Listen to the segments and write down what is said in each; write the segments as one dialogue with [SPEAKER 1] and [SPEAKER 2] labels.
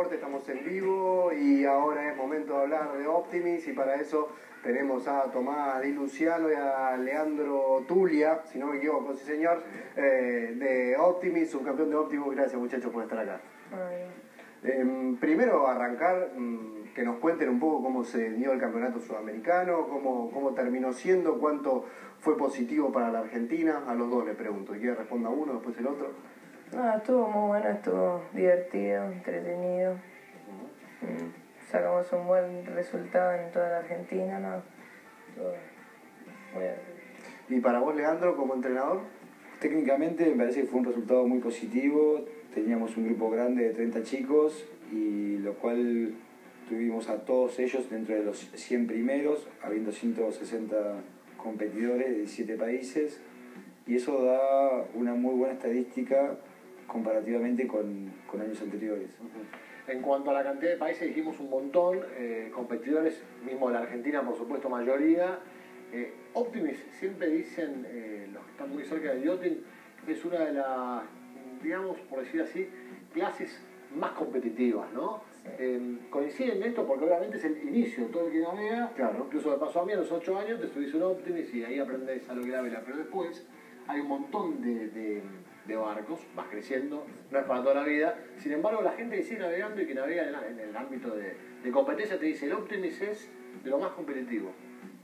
[SPEAKER 1] Deporte, estamos en vivo y ahora es momento de hablar de Optimis y para eso tenemos a Tomás Di Luciano y a Leandro Tulia, si no me equivoco, sí señor, de Optimis, subcampeón de Optimus. Gracias muchachos por estar acá. Primero arrancar, que nos cuenten un poco cómo se dio el campeonato sudamericano, cómo terminó siendo, cuánto fue positivo para la Argentina. A los dos les pregunto, ¿quiere responda uno, después el otro?
[SPEAKER 2] Estuvo muy bueno, estuvo divertido, entretenido. Sacamos un buen resultado en toda la Argentina, ¿no? Estuvo muy divertido.
[SPEAKER 1] ¿Y para vos, Leandro, como entrenador?
[SPEAKER 3] Técnicamente me parece que fue un resultado muy positivo. Teníamos un grupo grande de 30 chicos y lo cual tuvimos a todos ellos dentro de los 100 primeros, habiendo 160 competidores de 17 países, y eso da una muy buena estadística comparativamente con años anteriores.
[SPEAKER 4] En cuanto a la cantidad de países, dijimos un montón, competidores, mismo de la Argentina, por supuesto, mayoría. Optimis, siempre dicen los que están muy cerca del yachting, es una de las, digamos, por decir así, clases más competitivas, ¿no? Coinciden en esto porque obviamente es el inicio, todo el que navega,
[SPEAKER 1] claro.
[SPEAKER 4] Incluso me pasó a mí a los 8 años, te subís un Optimis y ahí aprendes a lo que es la vela, pero después hay un montón de barcos, vas creciendo, no es para toda la vida. Sin embargo, la gente que sigue navegando y que navega en el ámbito de competencia te dice el Optimis es de lo más competitivo.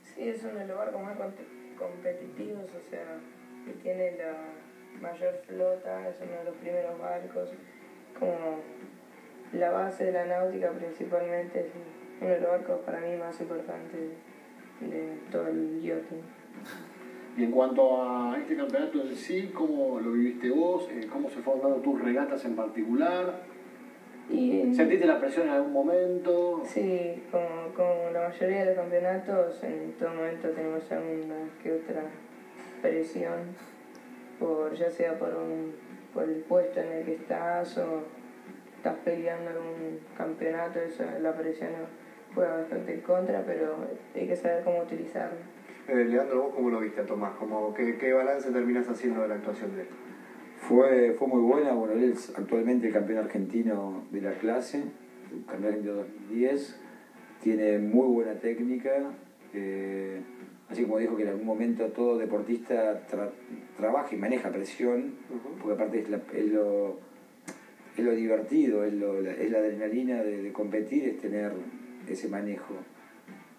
[SPEAKER 2] Sí, es uno de los barcos más competitivos, o sea, que tiene la mayor flota, es uno de los primeros barcos, como la base de la náutica principalmente, es uno de los barcos para mí más importantes de todo el yachting.
[SPEAKER 4] Y en cuanto a este campeonato en sí, ¿cómo lo viviste vos? ¿Cómo se fueron dando tus regatas en particular? ¿Sentiste la presión en algún momento?
[SPEAKER 2] Sí, como la mayoría de los campeonatos, en todo momento tenemos alguna que otra presión, ya sea por el puesto en el que estás o estás peleando algún campeonato. Eso, la presión juega bastante en contra, pero hay que saber cómo utilizarla.
[SPEAKER 1] Leandro, ¿vos cómo lo viste a Tomás? ¿Qué balance terminás haciendo de la actuación de él?
[SPEAKER 3] Fue muy buena. Bueno, él es actualmente el campeón argentino de la clase, el campeón argentino 2010, tiene muy buena técnica, así como dijo que en algún momento todo deportista trabaja y maneja presión, porque aparte es lo divertido, es la adrenalina de competir, es tener ese manejo,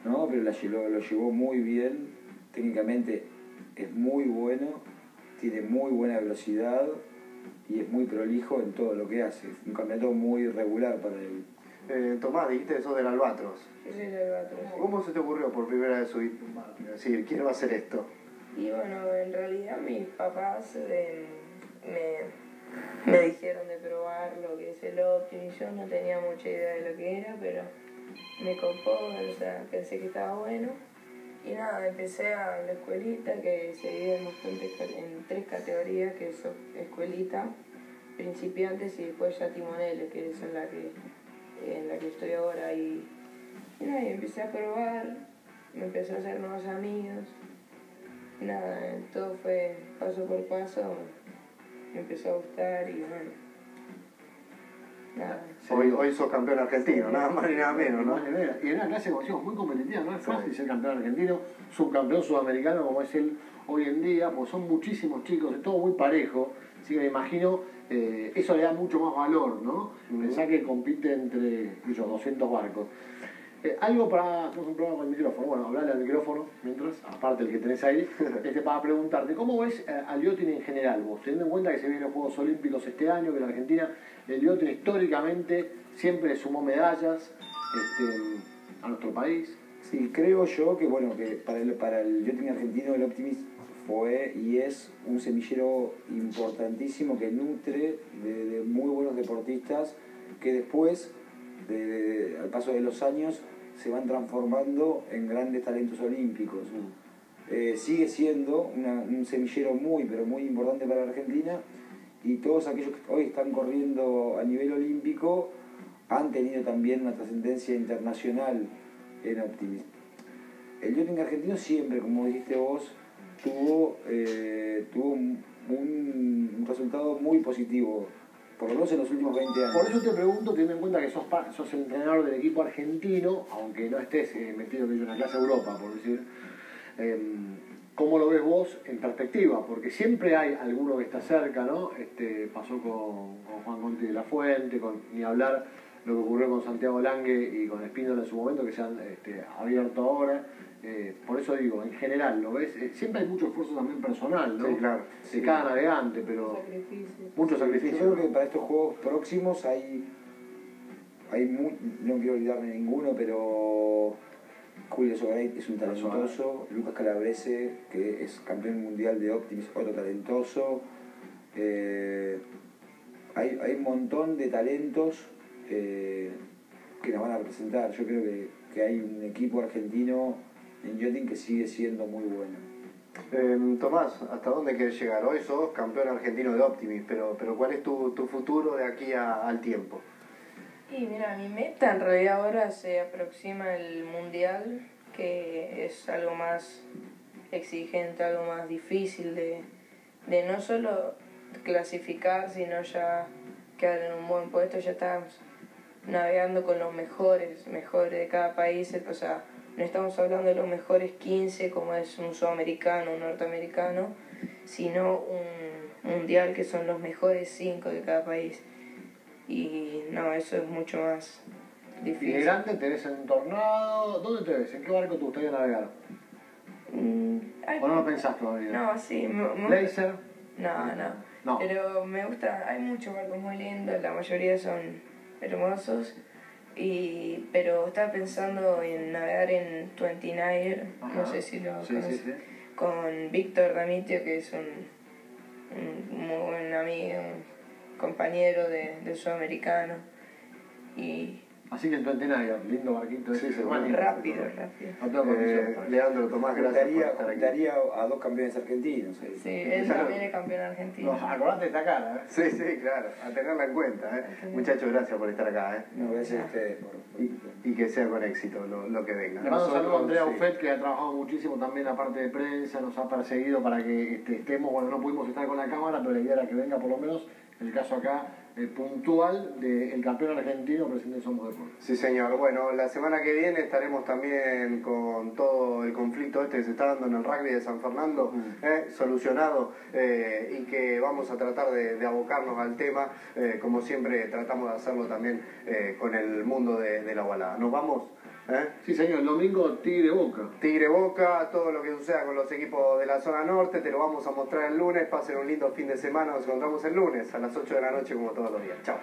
[SPEAKER 3] ¿no? Pero lo llevó muy bien, técnicamente es muy bueno, tiene muy buena velocidad y es muy prolijo en todo lo que hace. Un campeonato muy regular para él.
[SPEAKER 1] Tomás, dijiste eso del Albatros.
[SPEAKER 2] Sí, el Albatros.
[SPEAKER 1] ¿Cómo se te ocurrió por primera vez subir un barco y decir, quiero hacer esto?
[SPEAKER 2] Y bueno, en realidad mis papás me dijeron de probar lo que es el Optimis. Yo no tenía mucha idea de lo que era, pero me copó, o sea, pensé que estaba bueno. Y nada, empecé a la escuelita, que se divide en 3 categorías, que es escuelita, principiantes y después ya timoneles, que es en la que estoy ahora. Y nada, y empecé a probar, me empecé a hacer nuevos amigos. Y nada, todo fue paso por paso, me empezó a gustar y bueno. Nada.
[SPEAKER 1] Hoy sos campeón argentino,
[SPEAKER 2] Sí.
[SPEAKER 1] Nada más ni nada menos, ¿no?
[SPEAKER 4] Y en una clase, como decimos, muy competitiva, no es fácil ser campeón argentino, subcampeón sudamericano como es él hoy en día, porque son muchísimos chicos, es todo muy parejo, así que me imagino, eso le da mucho más valor, ¿no? Pensar que compite entre 200 barcos. Algo hacemos un programa con el micrófono, bueno, hablarle al micrófono mientras, aparte el que tenés ahí, para preguntarte, ¿cómo ves al yachting en general vos? Teniendo en cuenta que se vienen los Juegos Olímpicos este año, que la Argentina, el yachting históricamente siempre sumó medallas a nuestro país.
[SPEAKER 3] Sí, creo yo que bueno, que para el yachting argentino el Optimis fue y es un semillero importantísimo que nutre de muy buenos deportistas que después, al paso de los años, se van transformando en grandes talentos olímpicos. Sigue siendo un semillero pero muy importante para la Argentina, y todos aquellos que hoy están corriendo a nivel olímpico han tenido también una trascendencia internacional en Optimis. El yachting argentino siempre, como dijiste vos, tuvo un resultado muy positivo por lo menos en los últimos 20 años.
[SPEAKER 4] Por eso te pregunto, teniendo en cuenta que sos el entrenador del equipo argentino, aunque no estés metido en la clase Europa, por decir, ¿cómo lo ves vos en perspectiva? Porque siempre hay alguno que está cerca, ¿no? Pasó con Juan Conti de la Fuente, ni hablar lo que ocurrió con Santiago Lange y con Espíndola en su momento, que se han abierto ahora. Por eso digo, en general, ¿lo ves? Siempre hay mucho esfuerzo también personal, ¿no?
[SPEAKER 1] Sí, claro.
[SPEAKER 4] De cada navegante, pero mucho
[SPEAKER 3] Yo
[SPEAKER 4] sacrificio.
[SPEAKER 3] creo que para estos juegos próximos no quiero olvidarme de ninguno, pero Julio Sogaray es un talentoso, Lucas Calabrese, que es campeón mundial de Optimis, otro talentoso. Hay un montón de talentos que nos van a representar. Yo creo que hay un equipo argentino en yachting que sigue siendo muy bueno.
[SPEAKER 1] Tomás, ¿hasta dónde quieres llegar? Hoy sos campeón argentino de Optimis, pero ¿cuál es tu futuro de aquí al tiempo?
[SPEAKER 2] Y mira, mi meta en realidad ahora se aproxima el mundial, que es algo más exigente, algo más difícil de no solo clasificar, sino ya quedar en un buen puesto. Ya estamos navegando con los mejores de cada país, o sea, no estamos hablando de los mejores 15 como es un sudamericano, un norteamericano, sino un mundial que son los mejores 5 de cada país. Y no, eso es mucho más
[SPEAKER 4] ¿Y
[SPEAKER 2] difícil.
[SPEAKER 4] de grande te ves en un tornado? ¿Dónde te ves? ¿En qué barco te gustaría navegar? ¿O no lo pensás todavía?
[SPEAKER 2] No, sí.
[SPEAKER 4] ¿Laser?
[SPEAKER 2] No. Pero me gusta, hay muchos barcos muy lindos, la mayoría son hermosos. Pero estaba pensando en navegar en 29, no sé si lo conoces,
[SPEAKER 4] sí.
[SPEAKER 2] con Víctor Damitio, que es un muy buen amigo, un compañero del sudamericano. Y
[SPEAKER 4] Así que en 29, lindo barquito.
[SPEAKER 1] Sí, sí,
[SPEAKER 4] Más lindo.
[SPEAKER 2] rápido.
[SPEAKER 4] No tengo condición.
[SPEAKER 1] Leandro, Tomás, gracias por estar aquí.
[SPEAKER 3] Juntaría a dos campeones argentinos.
[SPEAKER 2] sí, él también es campeón argentino.
[SPEAKER 4] No, acordate de esta cara, ¿eh?
[SPEAKER 1] Sí, claro, a tenerla en cuenta. Muchachos, gracias por estar acá.
[SPEAKER 3] No, gracias a ustedes
[SPEAKER 1] Y que sea con éxito lo que venga.
[SPEAKER 4] Le mando un saludo a Andrea
[SPEAKER 1] sí.
[SPEAKER 4] Buffet, que ha trabajado muchísimo también la parte de prensa, nos ha perseguido para que estemos, bueno, no pudimos estar con la cámara, pero la idea era que venga por lo menos, en el caso acá, puntual del campeón argentino presente en Somos Deportes.
[SPEAKER 1] Sí, señor. Bueno, la semana que viene estaremos también con todo el conflicto que se está dando en el rugby de San Fernando, solucionado, y que vamos a tratar de abocarnos al tema, como siempre tratamos de hacerlo también con el mundo de la balada. ¿Nos vamos?
[SPEAKER 4] Sí, señor, el domingo Tigre Boca.
[SPEAKER 1] Tigre Boca, todo lo que suceda con los equipos de la zona norte, te lo vamos a mostrar el lunes. Pasen un lindo fin de semana, nos encontramos el lunes a las 8 de la noche como todos los días. Chao.